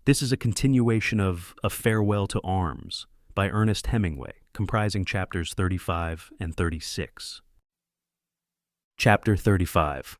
This is a continuation of A Farewell to Arms by Ernest Hemingway, comprising chapters 35 and 36. Chapter 35.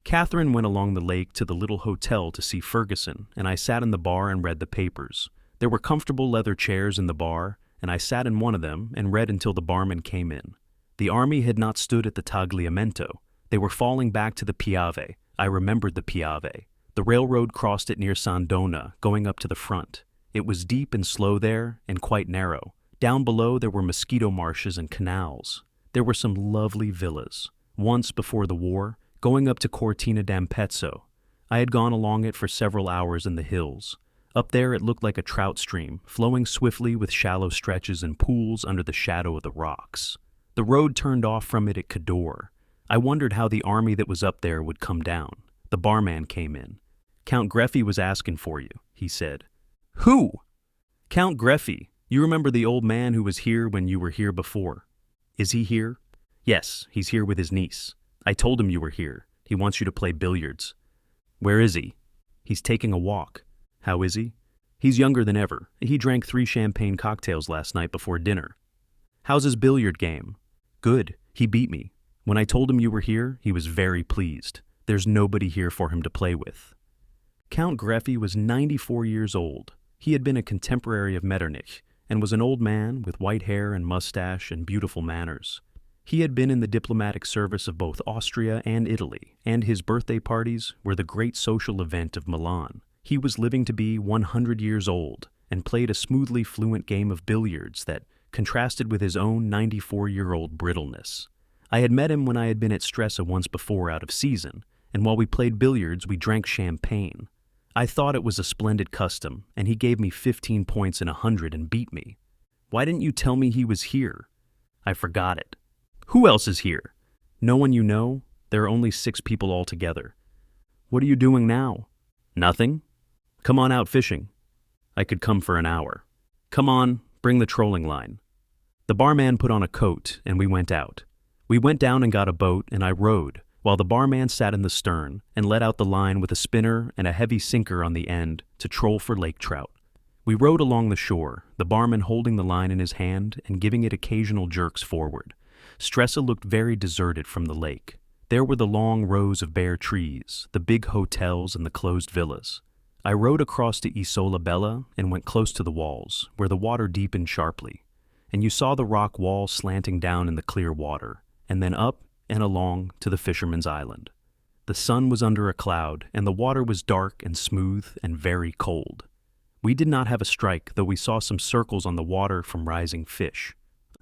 Catherine went along the lake to the little hotel to see Ferguson, and I sat in the bar and read the papers. There were comfortable leather chairs in the bar, and I sat in one of them and read until the barman came in. The army had not stood at the Tagliamento. They were falling back to the Piave. I remembered the Piave. The railroad crossed it near Sandona, going up to the front. It was deep and slow there, and quite narrow. Down below there were mosquito marshes and canals. There were some lovely villas. Once, before the war, going up to Cortina d'Ampezzo. I had gone along it for several hours in the hills. Up there it looked like a trout stream, flowing swiftly with shallow stretches and pools under the shadow of the rocks. The road turned off from it at Cadore. I wondered how the army that was up there would come down. The barman came in. "Count Greffy was asking for you," he said. "Who?" "Count Greffy. You remember the old man who was here when you were here before." "Is he here?" "Yes, he's here with his niece. I told him you were here. He wants you to play billiards." "Where is he?" "He's taking a walk." "How is he?" "He's younger than ever. He drank 3 champagne cocktails last night before dinner." "How's his billiard game?" "Good. He beat me. When I told him you were here, he was very pleased. There's nobody here for him to play with." Count Greffy was 94 years old. He had been a contemporary of Metternich, and was an old man with white hair and mustache and beautiful manners. He had been in the diplomatic service of both Austria and Italy, and his birthday parties were the great social event of Milan. He was living to be 100 years old, and played a smoothly fluent game of billiards that contrasted with his own 94-year-old brittleness. I had met him when I had been at Stresa once before out of season, and while we played billiards we drank champagne. I thought it was a splendid custom, and he gave me 15 points in 100 and beat me. "Why didn't you tell me he was here?" "I forgot it." "Who else is here?" "No one you know. There are only 6 people altogether." "What are you doing now?" "Nothing." "Come on out fishing." "I could come for an hour." "Come on, bring the trolling line." The barman put on a coat, and we went out. We went down and got a boat, and I rowed, while the barman sat in the stern and let out the line with a spinner and a heavy sinker on the end to troll for lake trout. We rowed along the shore, the barman holding the line in his hand and giving it occasional jerks forward. Stresa looked very deserted from the lake. There were the long rows of bare trees, the big hotels and the closed villas. I rowed across to Isola Bella and went close to the walls, where the water deepened sharply, and you saw the rock wall slanting down in the clear water, and then up and along to the fisherman's island. The sun was under a cloud, and the water was dark and smooth and very cold. We did not have a strike, though we saw some circles on the water from rising fish.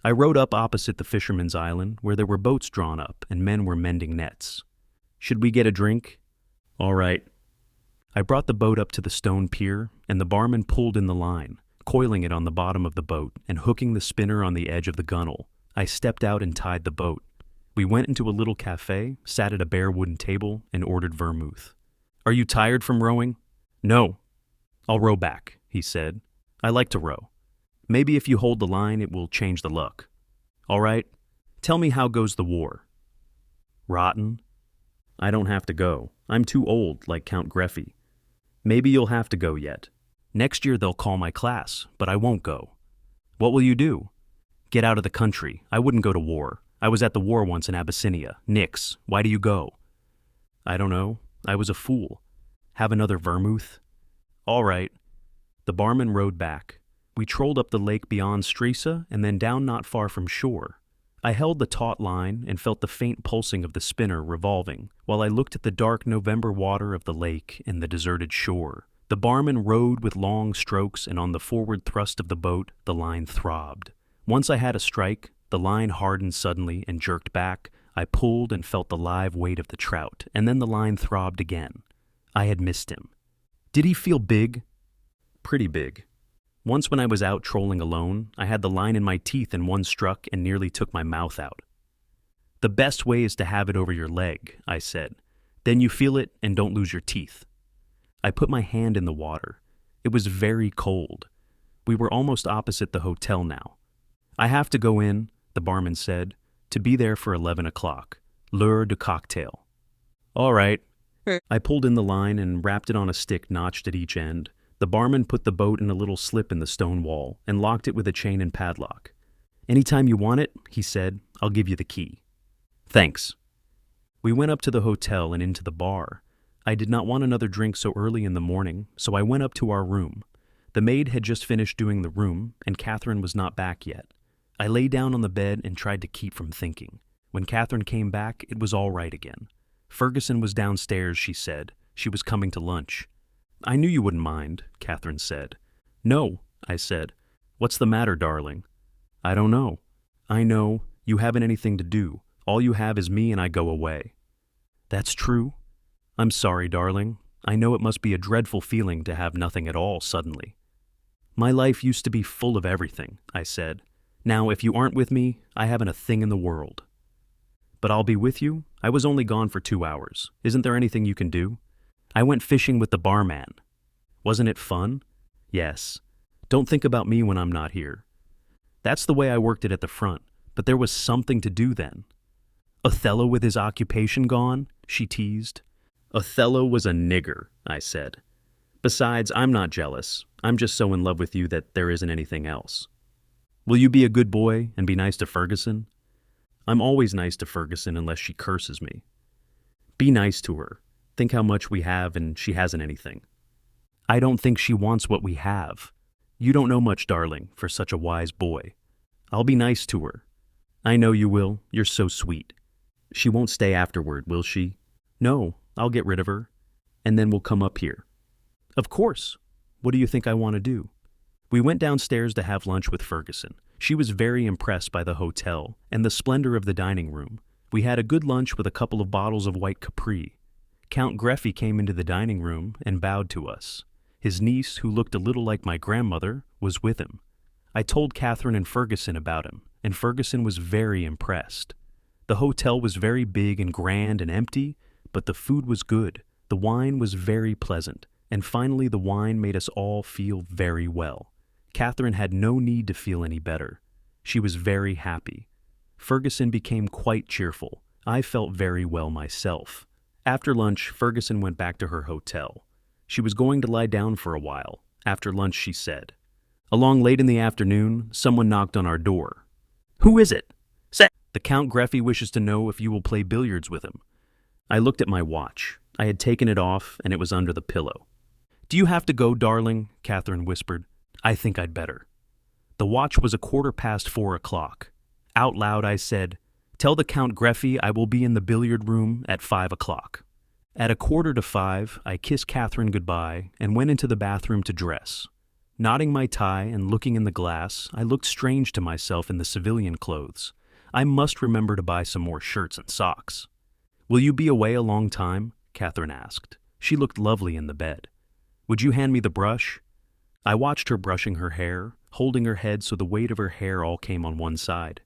I rowed up opposite the fisherman's island, where there were boats drawn up and men were mending nets. "Should we get a drink?" "All right." I brought the boat up to the stone pier, and the barman pulled in the line, coiling it on the bottom of the boat and hooking the spinner on the edge of the gunwale. I stepped out and tied the boat. We went into a little cafe, sat at a bare wooden table, and ordered vermouth. "Are you tired from rowing?" "No." "I'll row back," he said. "I like to row. Maybe if you hold the line it will change the luck." "All right. Tell me, how goes the war?" "Rotten." "I don't have to go. I'm too old, like Count Greffy." "Maybe you'll have to go yet. Next year they'll call my class, but I won't go." "What will you do?" "Get out of the country. I wouldn't go to war. I was at the war once in Abyssinia. Nix. Why do you go?" "I don't know. I was a fool." "Have another vermouth?" "All right." The barman rowed back. We trolled up the lake beyond Stresa and then down not far from shore. I held the taut line and felt the faint pulsing of the spinner revolving, while I looked at the dark November water of the lake and the deserted shore. The barman rowed with long strokes, and on the forward thrust of the boat the line throbbed. Once I had a strike. The line hardened suddenly and jerked back. I pulled and felt the live weight of the trout, and then the line throbbed again. I had missed him. Did he feel big? Pretty big. Once when I was out trolling alone, I had the line in my teeth and one struck and nearly took my mouth out. "The best way is to have it over your leg," I said. "Then you feel it and don't lose your teeth." I put my hand in the water. It was very cold. We were almost opposite the hotel now. "I have to go in," the barman said, "to be there for 11 o'clock. L'heure du cocktail." "All right." I pulled in the line and wrapped it on a stick notched at each end. The barman put the boat in a little slip in the stone wall and locked it with a chain and padlock. "Anytime you want it," he said, "I'll give you the key." "Thanks." We went up to the hotel and into the bar. I did not want another drink so early in the morning, so I went up to our room. The maid had just finished doing the room, and Catherine was not back yet. I lay down on the bed and tried to keep from thinking. When Catherine came back, it was all right again. Ferguson was downstairs, she said. She was coming to lunch. "I knew you wouldn't mind," Catherine said. "No," I said. "What's the matter, darling?" "I don't know." "I know. You haven't anything to do. All you have is me and I go away." "That's true." "I'm sorry, darling. I know it must be a dreadful feeling to have nothing at all suddenly." "My life used to be full of everything," I said. "Now, if you aren't with me, I haven't a thing in the world." "But I'll be with you. I was only gone for 2 hours. Isn't there anything you can do?" "I went fishing with the barman." "Wasn't it fun?" "Yes. Don't think about me when I'm not here." "That's the way I worked it at the front, but there was something to do then." "Othello with his occupation gone?" she teased. "Othello was a nigger," I said. "Besides, I'm not jealous. I'm just so in love with you that there isn't anything else." "Will you be a good boy and be nice to Ferguson?" "I'm always nice to Ferguson unless she curses me." "Be nice to her. Think how much we have and she hasn't anything." "I don't think she wants what we have. You don't know much, darling, for such a wise boy." "I'll be nice to her." "I know you will. You're so sweet." "She won't stay afterward, will she?" "No, I'll get rid of her. And then we'll come up here." "Of course. What do you think I want to do?" We went downstairs to have lunch with Ferguson. She was very impressed by the hotel and the splendor of the dining room. We had a good lunch with a couple of bottles of white Capri. Count Greffy came into the dining room and bowed to us. His niece, who looked a little like my grandmother, was with him. I told Catherine and Ferguson about him, and Ferguson was very impressed. The hotel was very big and grand and empty, but the food was good, the wine was very pleasant, and finally the wine made us all feel very well. Catherine had no need to feel any better. She was very happy. Ferguson became quite cheerful. I felt very well myself. After lunch, Ferguson went back to her hotel. She was going to lie down for a while. After lunch, she said. Along late in the afternoon, someone knocked on our door. "Who is it?" "Say, the Count Greffy wishes to know if you will play billiards with him." I looked at my watch. I had taken it off, and it was under the pillow. "Do you have to go, darling?" Catherine whispered. "I think I'd better." The watch was 4:15. Out loud, I said, "Tell the Count Greffy I will be in the billiard room at 5:00. At 4:45, I kissed Catherine goodbye and went into the bathroom to dress. Knotting my tie and looking in the glass, I looked strange to myself in the civilian clothes. I must remember to buy some more shirts and socks. "Will you be away a long time?" Catherine asked. She looked lovely in the bed. "Would you hand me the brush?" I watched her brushing her hair, holding her head so the weight of her hair all came on one side.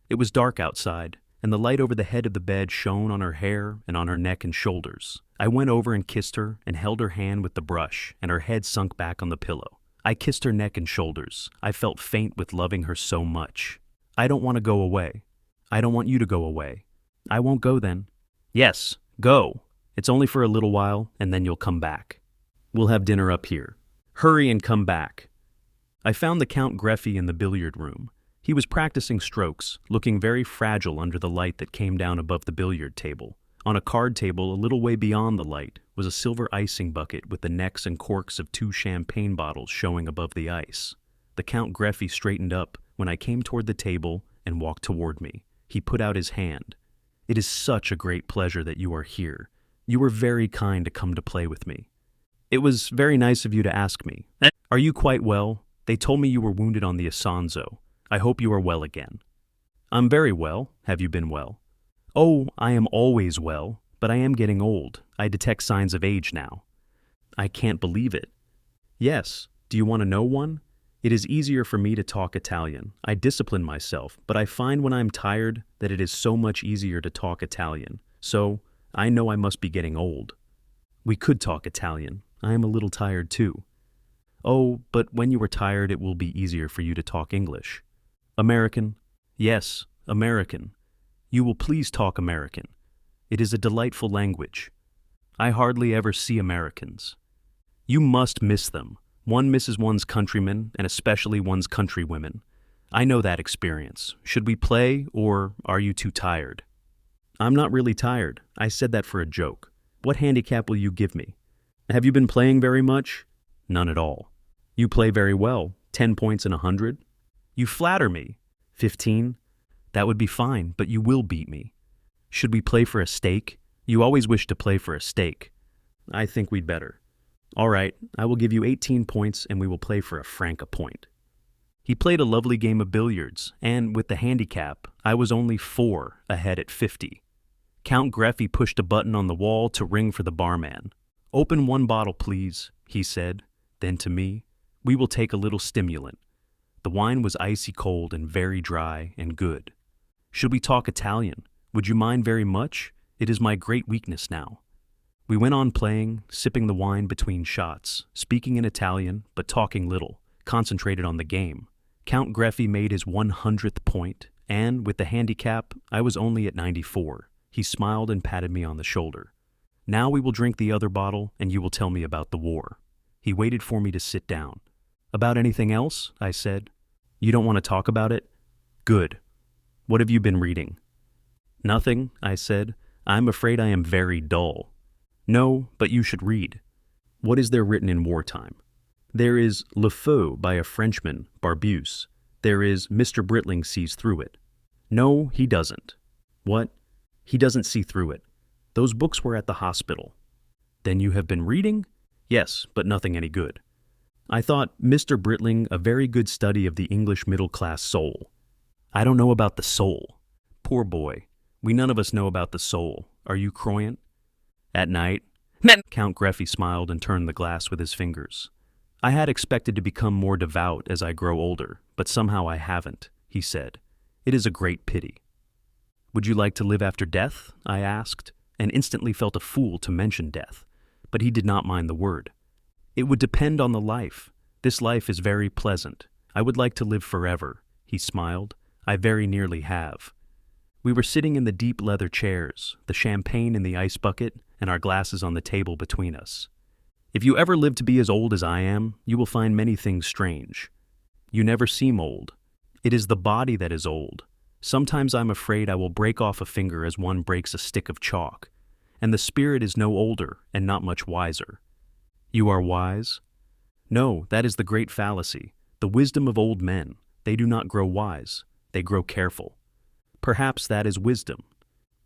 It was dark outside, and the light over the head of the bed shone on her hair and on her neck and shoulders. I went over and kissed her and held her hand with the brush, and her head sunk back on the pillow. I kissed her neck and shoulders. I felt faint with loving her so much. "I don't want to go away." "I don't want you to go away." "I won't go then." "Yes, go. It's only for a little while, and then you'll come back. We'll have dinner up here. Hurry and come back." I found the Count Greffy in the billiard room. He was practicing strokes, looking very fragile under the light that came down above the billiard table. On a card table a little way beyond the light was a silver icing bucket with the necks and corks of 2 champagne bottles showing above the ice. The Count Greffy straightened up when I came toward the table and walked toward me. He put out his hand. "It is such a great pleasure that you are here. You were very kind to come to play with me." "It was very nice of you to ask me. Are you quite well? They told me you were wounded on the Isonzo. I hope you are well again." "I'm very well. Have you been well?" "Oh, I am always well, but I am getting old. I detect signs of age now." "I can't believe it." "Yes. Do you want to know one? It is easier for me to talk Italian. I discipline myself, but I find when I'm tired that it is so much easier to talk Italian. So, I know I must be getting old." "We could talk Italian. I am a little tired too." "Oh, but when you are tired it will be easier for you to talk English." "American?" "Yes, American. You will please talk American. It is a delightful language. I hardly ever see Americans." "You must miss them. One misses one's countrymen, and especially one's countrywomen. I know that experience. Should we play, or are you too tired? I'm not really tired. I said that for a joke. What handicap will you give me? Have you been playing very much? None at all. You play very well. 10 points in 100? You flatter me. 15? That would be fine, but you will beat me. Should we play for a stake? You always wish to play for a stake. I think we'd better. All right, I will give you 18 points and we will play for a franc a point. He played a lovely game of billiards, and with the handicap, I was only 4 ahead at 50. Count Greffy pushed a button on the wall to ring for the barman. Open 1 bottle, please, he said. Then to me, we will take a little stimulant. The wine was icy cold and very dry and good. Should we talk Italian? Would you mind very much? It is my great weakness now. We went on playing, sipping the wine between shots, speaking in Italian, but talking little, concentrated on the game. Count Greffy made his 100th point, and with the handicap, I was only at 94. He smiled and patted me on the shoulder. Now we will drink the other bottle, and you will tell me about the war. He waited for me to sit down. About anything else? I said. You don't want to talk about it? Good. What have you been reading? Nothing, I said. I'm afraid I am very dull. No, but you should read. What is there written in wartime? There is Le Feu by a Frenchman, Barbeuse. There is Mr. Britling Sees Through It. No, he doesn't. What? He doesn't see through it. Those books were at the hospital. Then you have been reading? Yes, but nothing any good. I thought Mr. Britling a very good study of the English middle-class soul. I don't know about the soul. Poor boy. We none of us know about the soul. Are you croyant? At night? Count Greffy smiled and turned the glass with his fingers. I had expected to become more devout as I grow older, but somehow I haven't, he said. It is a great pity. Would you like to live after death? I asked, and instantly felt a fool to mention death, but he did not mind the word. It would depend on the life. This life is very pleasant. I would like to live forever, he smiled. I very nearly have. We were sitting in the deep leather chairs, the champagne in the ice bucket, and our glasses on the table between us. If you ever live to be as old as I am, you will find many things strange. You never seem old. It is the body that is old. Sometimes I'm afraid I will break off a finger as one breaks a stick of chalk, and the spirit is no older and not much wiser. You are wise? No, that is the great fallacy, the wisdom of old men. They do not grow wise, they grow careful. Perhaps that is wisdom.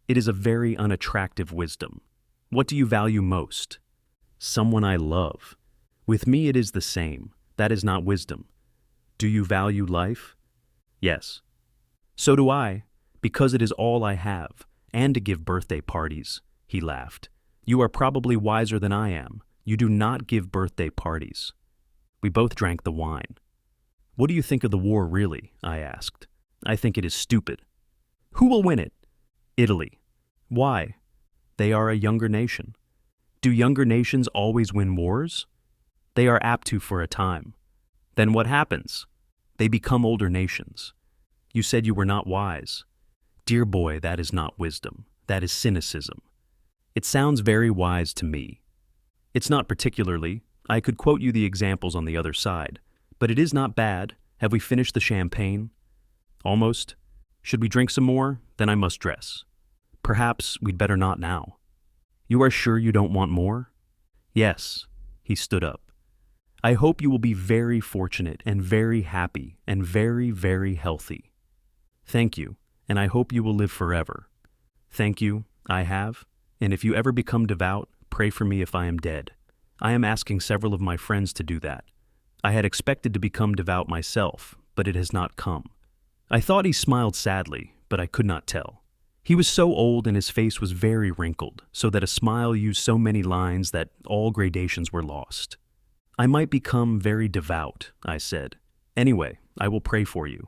It is a very unattractive wisdom. What do you value most? Someone I love. With me it is the same. That is not wisdom. Do you value life? Yes. So do I, because it is all I have, and to give birthday parties, he laughed. You are probably wiser than I am. You do not give birthday parties. We both drank the wine. What do you think of the war, really? I asked. I think it is stupid. Who will win it? Italy. Why? They are a younger nation. Do younger nations always win wars? They are apt to for a time. Then what happens? They become older nations. You said you were not wise. Dear boy, that is not wisdom. That is cynicism. It sounds very wise to me. It's not particularly. I could quote you the examples on the other side. But it is not bad. Have we finished the champagne? Almost. Should we drink some more? Then I must dress. Perhaps we'd better not now. You are sure you don't want more? Yes. He stood up. I hope you will be very fortunate and very happy and very, very healthy. Thank you, and I hope you will live forever. Thank you, I have, and if you ever become devout, pray for me if I am dead. I am asking several of my friends to do that. I had expected to become devout myself, but it has not come. I thought he smiled sadly, but I could not tell. He was so old and his face was very wrinkled, so that a smile used so many lines that all gradations were lost. I might become very devout, I said. Anyway, I will pray for you.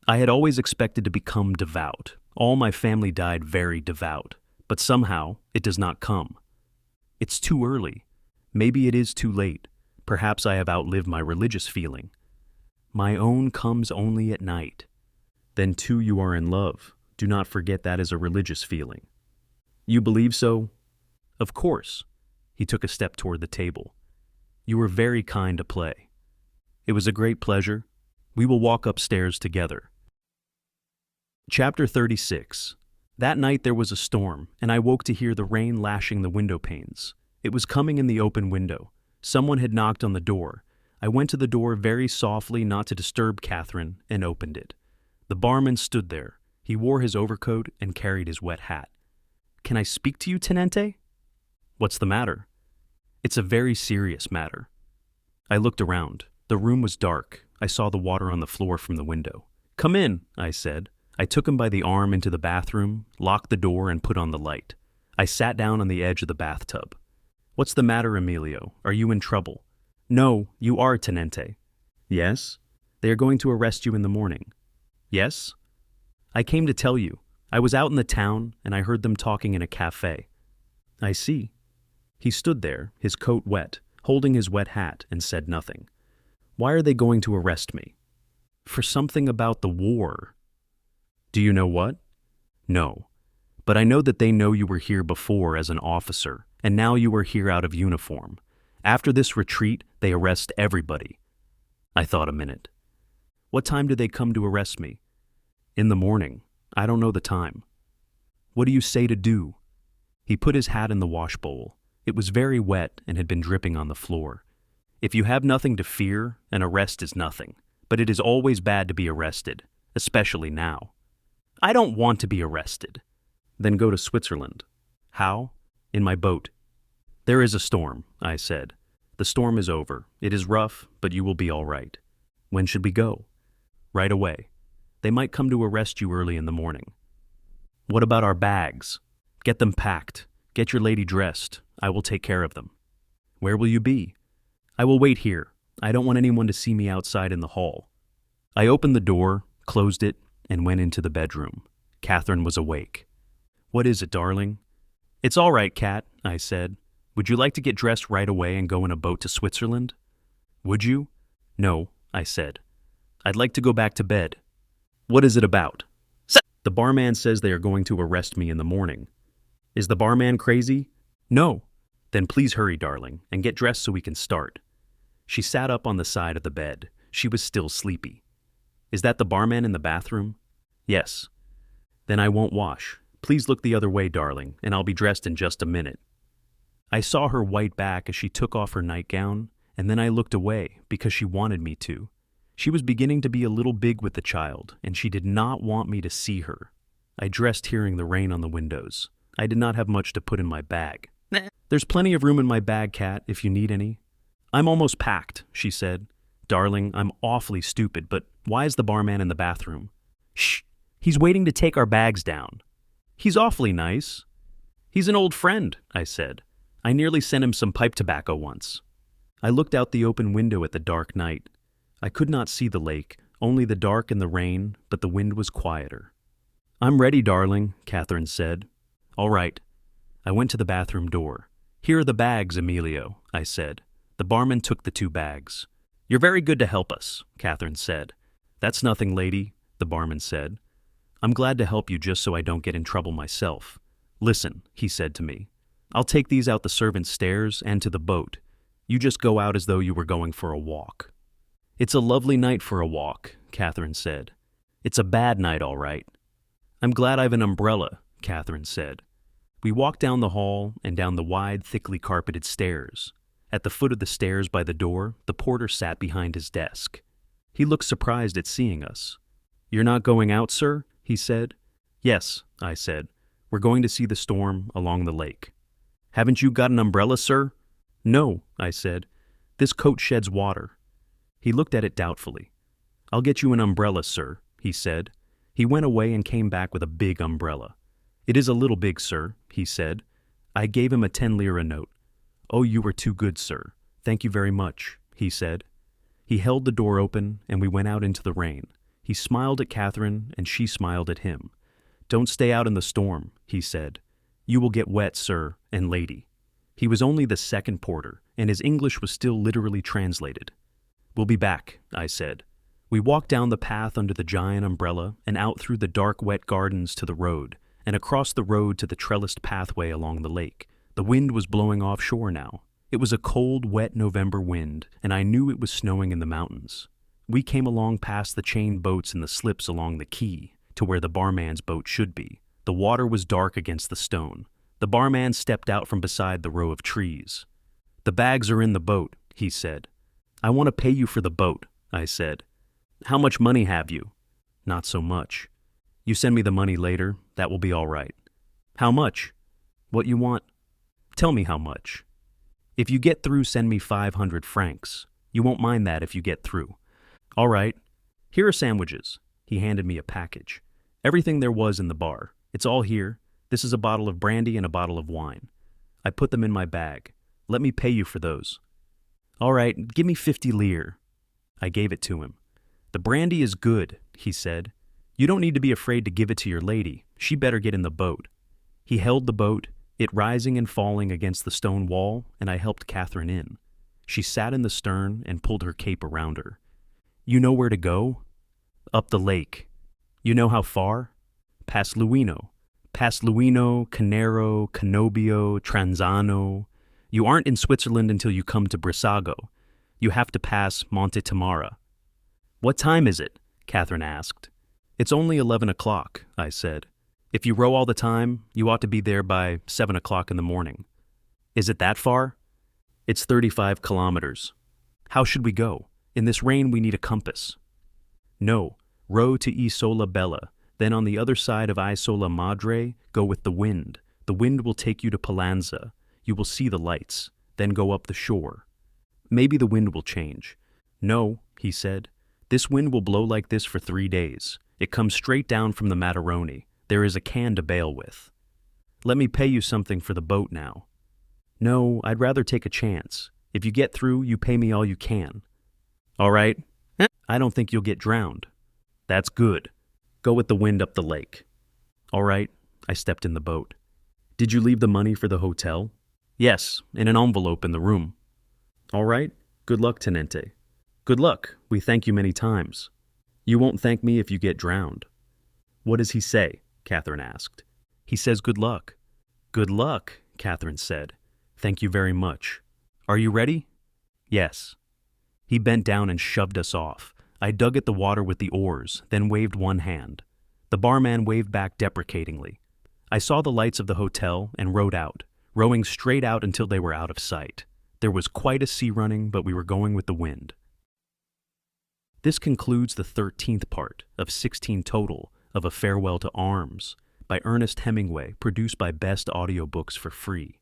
I had always expected to become devout. All my family died very devout, but somehow it does not come. It's too early. Maybe it is too late. Perhaps I have outlived my religious feeling. My own comes only at night. Then too you are in love. Do not forget that is a religious feeling. You believe so? Of course. He took a step toward the table. You were very kind to play. It was a great pleasure. We will walk upstairs together. Chapter 36. That night there was a storm, and I woke to hear the rain lashing the window panes. It was coming in the open window. Someone had knocked on the door. I went to the door very softly, not to disturb Catherine, and opened it. The barman stood there. He wore his overcoat and carried his wet hat. "Can I speak to you, Tenente?" "What's the matter?" "It's a very serious matter." I looked around. The room was dark. I saw the water on the floor from the window. "Come in," I said. I took him by the arm into the bathroom, locked the door, and put on the light. I sat down on the edge of the bathtub. "What's the matter, Emilio? Are you in trouble?" "No, you are, Tenente." "Yes?" "They are going to arrest you in the morning." "Yes?" "I came to tell you. I was out in the town, and I heard them talking in a cafe." "I see." He stood there, his coat wet, holding his wet hat, and said nothing. "Why are they going to arrest me?" "For something about the war." "Do you know what?" "No. But I know that they know you were here before as an officer, and now you are here out of uniform. After this retreat, they arrest everybody." I thought a minute. "What time do they come to arrest me?" "In the morning. I don't know the time." "What do you say to do?" He put his hat in the wash bowl. It was very wet and had been dripping on the floor. "If you have nothing to fear, an arrest is nothing. But it is always bad to be arrested, especially now." "I don't want to be arrested." "Then go to Switzerland." "How?" "In my boat." "There is a storm," I said. "The storm is over. It is rough, but you will be all right." "When should we go?" "Right away. They might come to arrest you early in the morning." "What about our bags?" "Get them packed. Get your lady dressed. I will take care of them." "Where will you be?" "I will wait here. I don't want anyone to see me outside in the hall." I opened the door, closed it, and went into the bedroom. Catherine was awake. "What is it, darling?" "It's all right, Cat," I said. "Would you like to get dressed right away and go in a boat to Switzerland?" "Would you?" "No," I said. "I'd like to go back to bed." "What is it about?" "The barman says they are going to arrest me in the morning." "Is the barman crazy?" "No." "Then please hurry, darling, and get dressed so we can start." She sat up on the side of the bed. She was still sleepy. "Is that the barman in the bathroom?" "Yes." "Then I won't wash. Please look the other way, darling, and I'll be dressed in just a minute." I saw her white back as she took off her nightgown, and then I looked away because she wanted me to. She was beginning to be a little big with the child, and she did not want me to see her. I dressed hearing the rain on the windows. I did not have much to put in my bag. "There's plenty of room in my bag, Cat, if you need any." "I'm almost packed," she said. "Darling, I'm awfully stupid, but why is the barman in the bathroom?" "Shh! He's waiting to take our bags down." "He's awfully nice." "He's an old friend," I said. "I nearly sent him some pipe tobacco once." I looked out the open window at the dark night. I could not see the lake, only the dark and the rain, but the wind was quieter. "I'm ready, darling," Catherine said. "All right." I went to the bathroom door. "Here are the bags, Emilio," I said. The barman took the 2 bags. "You're very good to help us," Catherine said. "That's nothing, lady," the barman said. "I'm glad to help you just so I don't get in trouble myself." "Listen," he said to me. "I'll take these out the servants' stairs and to the boat. You just go out as though you were going for a walk." "It's a lovely night for a walk," Catherine said. "It's a bad night, all right." "I'm glad I've an umbrella," Catherine said. We walked down the hall and down the wide, thickly carpeted stairs. At the foot of the stairs by the door, the porter sat behind his desk. He looked surprised at seeing us. "You're not going out, sir?" he said. "Yes," I said. "We're going to see the storm along the lake." "Haven't you got an umbrella, sir?" "No," I said. "This coat sheds water." He looked at it doubtfully. "I'll get you an umbrella, sir," he said. He went away and came back with a big umbrella. "It is a little big, sir," he said. I gave him a 10 lira note. "Oh, you were too good, sir. Thank you very much," he said. He held the door open, and we went out into the rain. He smiled at Catherine, and she smiled at him. "Don't stay out in the storm," he said. "You will get wet, sir, and lady." He was only the second porter, and his English was still literally translated. "We'll be back," I said. We walked down the path under the giant umbrella and out through the dark, wet gardens to the road, and across the road to the trellised pathway along the lake. The wind was blowing offshore now. It was a cold, wet November wind, and I knew it was snowing in the mountains. We came along past the chain boats and the slips along the quay, to where the barman's boat should be. The water was dark against the stone. The barman stepped out from beside the row of trees. "The bags are in the boat," he said. "I want to pay you for the boat," I said. "How much money have you?" "Not so much." "You send me the money later, that will be all right." "How much?" "What you want." "Tell me how much." "If you get through, send me 500 francs. You won't mind that if you get through." "All right. Here are sandwiches." He handed me a package. "Everything there was in the bar. It's all here. This is a bottle of brandy and a bottle of wine." I put them in my bag. "Let me pay you for those." "All right, give me 50 lire." I gave it to him. "The brandy is good," he said. "You don't need to be afraid to give it to your lady. She better get in the boat." He held the boat, it rising and falling against the stone wall, and I helped Catherine in. She sat in the stern and pulled her cape around her. "You know where to go?" "Up the lake." "You know how far?" "Past Luino, Canero, Cannobio, Tranzano. You aren't in Switzerland until you come to Brissago. You have to pass Monte Tamara." "What time is it?" Catherine asked. "It's only 11 o'clock, I said. "If you row all the time, you ought to be there by 7 o'clock in the morning." "Is it that far?" "It's 35 kilometers." "How should we go? In this rain we need a compass." "No, row to Isola Bella. Then on the other side of Isola Madre, go with the wind. The wind will take you to Palanza. You will see the lights. Then go up the shore." "Maybe the wind will change." "No," he said. "This wind will blow like this for 3 days. It comes straight down from the Materoni. There is a can to bail with." "Let me pay you something for the boat now." "No, I'd rather take a chance. If you get through, you pay me all you can." "All right. I don't think you'll get drowned." "That's good. Go with the wind up the lake." "All right." I stepped in the boat. "Did you leave the money for the hotel?" "Yes, in an envelope in the room." "All right. Good luck, Tenente." "Good luck. We thank you many times." "You won't thank me if you get drowned." "What does he say?" Catherine asked. "He says good luck." "Good luck," Catherine said. "Thank you very much. Are you ready?" "Yes." He bent down and shoved us off. I dug at the water with the oars, then waved one hand. The barman waved back deprecatingly. I saw the lights of the hotel and rowed out, rowing straight out until they were out of sight. There was quite a sea running, but we were going with the wind. This concludes the 13th part of 16 total of A Farewell to Arms by Ernest Hemingway, produced by Best Audiobooks for free.